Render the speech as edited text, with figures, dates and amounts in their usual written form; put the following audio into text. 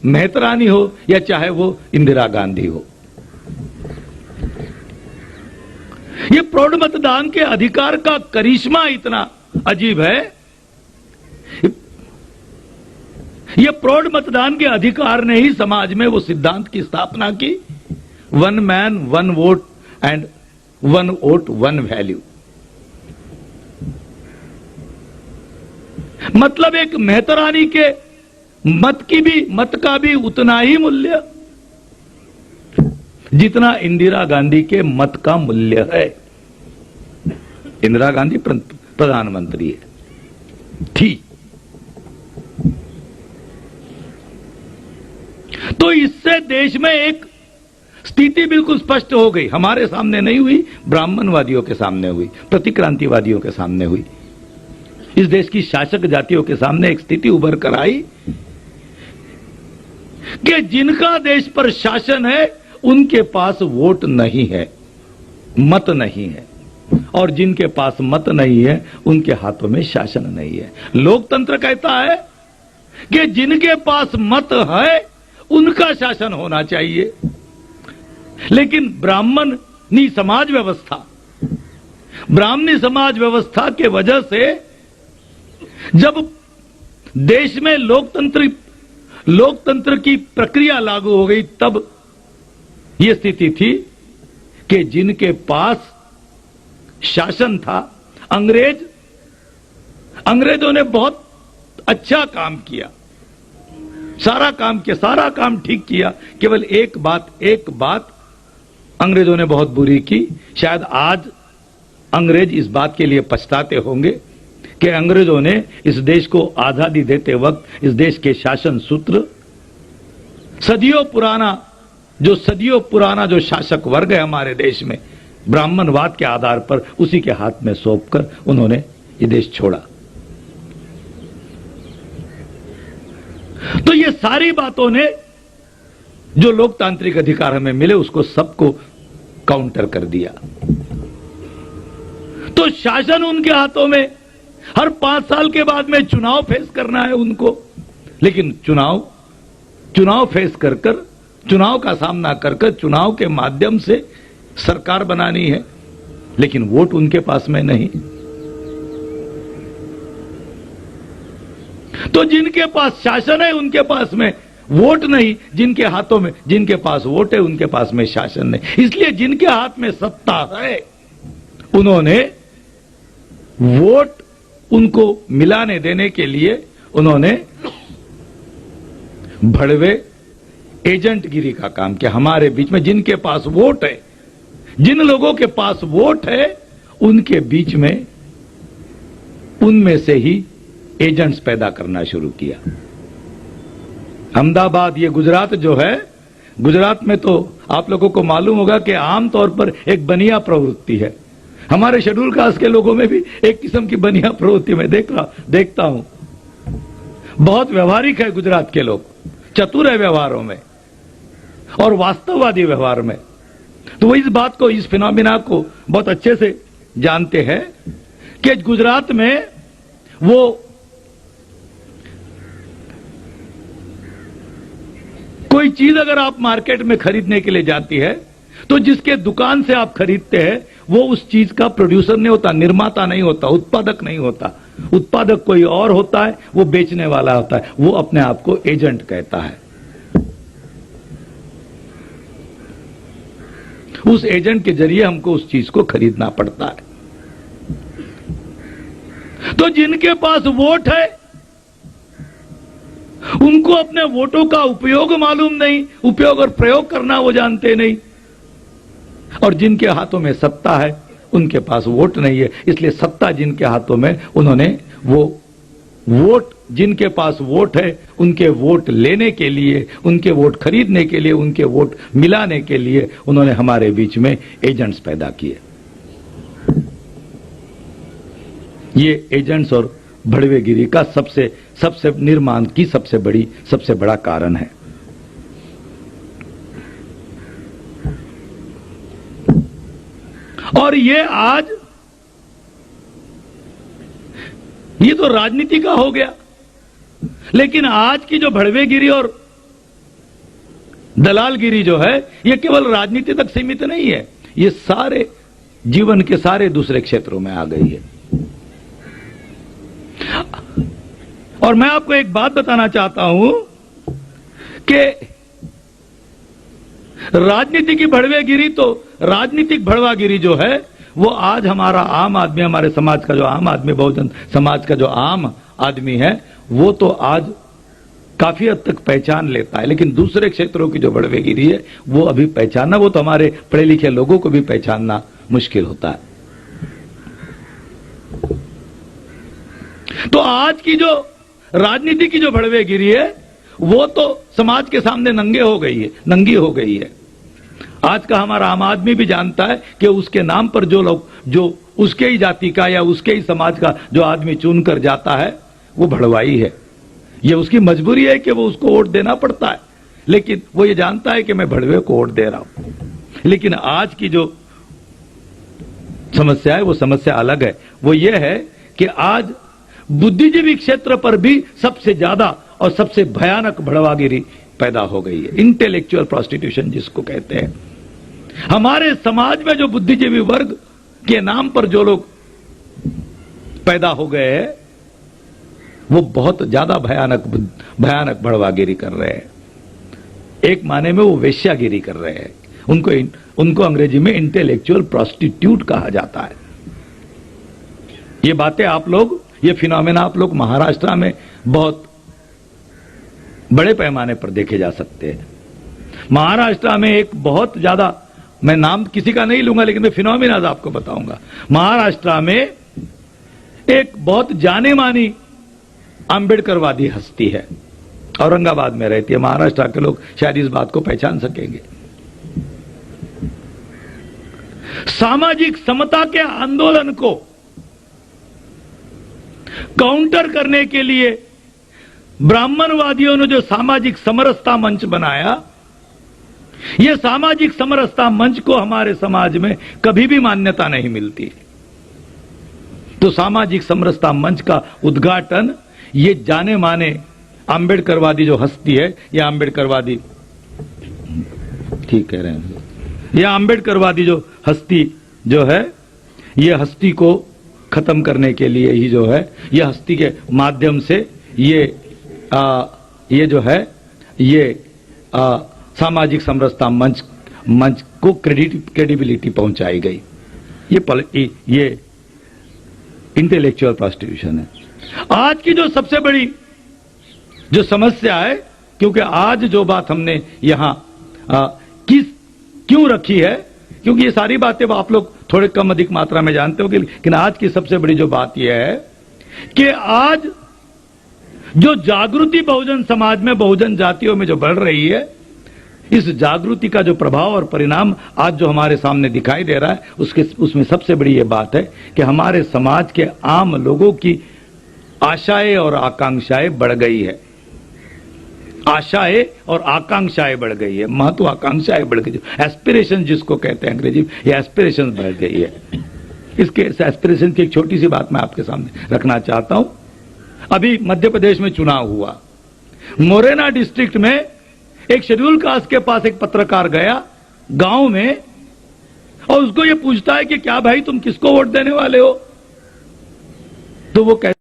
मेहतरानी हो या चाहे वो इंदिरा गांधी हो। ये प्रौढ़ मतदान के अधिकार का करिश्मा इतना अजीब है। ये प्रौढ़ मतदान के अधिकार ने ही समाज में वो सिद्धांत की स्थापना की, one man one vote and one vote one value. मतलब एक मेहतरानी के मत का भी उतना ही मूल्य जितना इंदिरा गांधी के मत का मूल्य है। इंदिरा गांधी प्रधानमंत्री है, ठीक। तो इससे देश में एक स्थिति बिल्कुल स्पष्ट हो गई। हमारे सामने नहीं हुई, ब्राह्मणवादियों के सामने हुई, प्रतिक्रांतिवादियों के सामने हुई। इस देश की शासक जातियों के सामने एक स्थिति उभर कर आई कि जिनका देश पर शासन है उनके पास वोट नहीं है, मत नहीं है, और जिनके पास मत नहीं है उनके हाथों में शासन नहीं है। लोकतंत्र कहता है कि जिनके पास मत है उनका शासन होना चाहिए। लेकिन ब्राह्मणी समाज व्यवस्था के वजह से जब देश में लोकतंत्र की प्रक्रिया लागू हो गई, तब यह स्थिति थी कि जिनके पास शासन था, अंग्रेजों ने बहुत अच्छा काम किया, सारा काम ठीक किया। केवल एक बात अंग्रेजों ने बहुत बुरी की। शायद आज अंग्रेज इस बात के लिए पछताते होंगे कि अंग्रेजों ने इस देश को आजादी देते वक्त इस देश के शासन सूत्र सदियों पुराना जो शासक वर्ग है हमारे देश में, ब्राह्मणवाद के आधार पर उसी के हाथ में सौंपकर उन्होंने ये देश छोड़ा। तो ये सारी बातों ने जो लोकतांत्रिक अधिकार हमें मिले उसको सबको काउंटर कर दिया। तो शासन उनके हाथों में, हर 5 साल के बाद में चुनाव फेस करना है उनको। लेकिन चुनाव फेस कर चुनाव का सामना कर चुनाव के माध्यम से सरकार बनानी है, लेकिन वोट उनके पास में नहीं। तो जिनके पास शासन है उनके पास में वोट नहीं, जिनके पास वोट है उनके पास में शासन नहीं। इसलिए जिनके हाथ में सत्ता है उन्होंने वोट उनको मिलाने देने के लिए उन्होंने भड़वे एजेंटगिरी का काम किया। हमारे बीच में जिनके पास वोट है, जिन लोगों के पास वोट है, उनके बीच में उनमें से ही एजेंट्स पैदा करना शुरू किया। अहमदाबाद, ये गुजरात जो है, गुजरात में तो आप लोगों को मालूम होगा कि आमतौर पर एक बनिया प्रवृत्ति है। हमारे शेड्यूल कास्ट के लोगों में भी एक किस्म की बनिया प्रवृत्ति में देखता हूं। बहुत व्यवहारिक है गुजरात के लोग, चतुर है व्यवहारों में और वास्तववादी व्यवहार में। तो वो इस बात को, इस फिनोमिना को बहुत अच्छे से जानते हैं कि गुजरात में वो कोई चीज अगर आप मार्केट में खरीदने के लिए जाती है तो जिसके दुकान से आप खरीदते हैं वो उस चीज का प्रोड्यूसर नहीं होता, निर्माता नहीं होता, उत्पादक नहीं होता। उत्पादक कोई और होता है, वो बेचने वाला होता है, वो अपने आप को एजेंट कहता है। उस एजेंट के जरिए हमको उस चीज को खरीदना पड़ता है। तो जिनके पास वोट है उनको अपने वोटों का उपयोग मालूम नहीं, उपयोग और प्रयोग करना वो जानते नहीं। और जिनके हाथों में सत्ता है उनके पास वोट नहीं है, इसलिए सत्ता जिनके हाथों में, उन्होंने वो वोट, जिनके पास वोट है उनके वोट लेने के लिए, उनके वोट खरीदने के लिए, उनके वोट मिलाने के लिए उन्होंने हमारे बीच में एजेंट्स पैदा किए। ये एजेंट्स और भड़वेगिरी का सबसे निर्माण की सबसे बड़ा कारण है। और ये आज, ये तो राजनीति का हो गया, लेकिन आज की जो भड़वेगिरी और दलालगिरी जो है ये केवल राजनीति तक सीमित नहीं है, ये सारे जीवन के सारे दूसरे क्षेत्रों में आ गई है। और मैं आपको एक बात बताना चाहता हूं कि राजनीति की भड़वेगिरी, तो राजनीतिक भड़वागिरी जो है वो आज हमारा आम आदमी, हमारे समाज का जो आम आदमी, बहुजन समाज का जो आम आदमी है, वो तो आज काफी हद तक पहचान लेता है, लेकिन दूसरे क्षेत्रों की जो भड़वेगिरी है वो अभी पहचानना, वो तो हमारे पढ़े लिखे लोगों को भी पहचानना मुश्किल होता है। तो आज की जो राजनीति की जो भड़वेगिरी है वो तो समाज के सामने नंगी हो गई है। आज का हमारा आम आदमी भी जानता है कि उसके नाम पर जो लोग, जो उसके ही जाति का या उसके ही समाज का जो आदमी चुन कर जाता है वो भड़वाई है। ये उसकी मजबूरी है कि वो उसको वोट देना पड़ता है, लेकिन वो ये जानता है कि मैं भड़वे को वोट दे रहा हूं। लेकिन आज की जो समस्या है वो समस्या अलग है। वो ये है कि आज बुद्धिजीवी क्षेत्र पर भी सबसे ज्यादा और सबसे भयानक भड़वागिरी पैदा हो गई है, इंटेलेक्चुअल प्रोस्टिट्यूशन जिसको कहते हैं। हमारे समाज में जो बुद्धिजीवी वर्ग के नाम पर जो लोग पैदा हो गए हैं वो बहुत ज्यादा भयानक भड़वागिरी कर रहे हैं। एक माने में वो वेश्यागिरी कर रहे हैं। उनको अंग्रेजी में इंटेलेक्चुअल प्रोस्टिट्यूट कहा जाता है। ये बातें आप लोग, ये फिनोमेना आप लोग महाराष्ट्र में बहुत बड़े पैमाने पर देखे जा सकते हैं। महाराष्ट्र में एक बहुत ज्यादा, मैं नाम किसी का नहीं लूंगा लेकिन मैं फिनोमेना आपको बताऊंगा। महाराष्ट्र में एक बहुत जाने मानी आंबेडकरवादी हस्ती है, औरंगाबाद में रहती है। महाराष्ट्र के लोग शायद इस बात को पहचान सकेंगे। सामाजिक समता के आंदोलन को काउंटर करने के लिए ब्राह्मणवादियों ने जो सामाजिक समरसता मंच बनाया, यह सामाजिक समरसता मंच को हमारे समाज में कभी भी मान्यता नहीं मिलती। तो सामाजिक समरसता मंच का उद्घाटन ये जाने माने आंबेडकरवादी जो हस्ती है, यह आंबेडकरवादी, ठीक कह रहे हैं, यह आंबेडकरवादी जो हस्ती जो है, यह हस्ती को खत्म करने के लिए ही जो है, यह हस्ती के माध्यम से ये जो है ये सामाजिक समरसता मंच को क्रेडिबिलिटी पहुंचाई गई। ये इंटेलेक्चुअल प्रोस्टिट्यूशन है। आज की जो सबसे बड़ी जो समस्या है, क्योंकि आज जो बात हमने यहां क्यों रखी है, क्योंकि ये सारी बातें आप लोग थोड़े कम अधिक मात्रा में जानते हो, लेकिन आज की सबसे बड़ी जो बात यह है कि आज जो जागृति बहुजन समाज में, बहुजन जातियों में जो बढ़ रही है, इस जागृति का जो प्रभाव और परिणाम आज जो हमारे सामने दिखाई दे रहा है, उसमें सबसे बड़ी ये बात है कि हमारे समाज के आम लोगों की आशाएं और आकांक्षाएं बढ़ गई है। आशाएं और आकांक्षाएं बढ़ गई है, महत्वाकांक्षाएं बढ़ गई, एस्पिरेशन जिसको कहते हैं अंग्रेजी में, ये एस्पिरेशन बढ़ गई है। इसके एस्पिरेशन की एक छोटी सी बात मैं आपके सामने रखना चाहता हूं। अभी मध्य प्रदेश में चुनाव हुआ, मोरेना डिस्ट्रिक्ट में एक शेड्यूल कास्ट के पास एक पत्रकार गया गांव में, और उसको ये पूछता है कि क्या भाई तुम किसको वोट देने वाले हो? तो वो कहते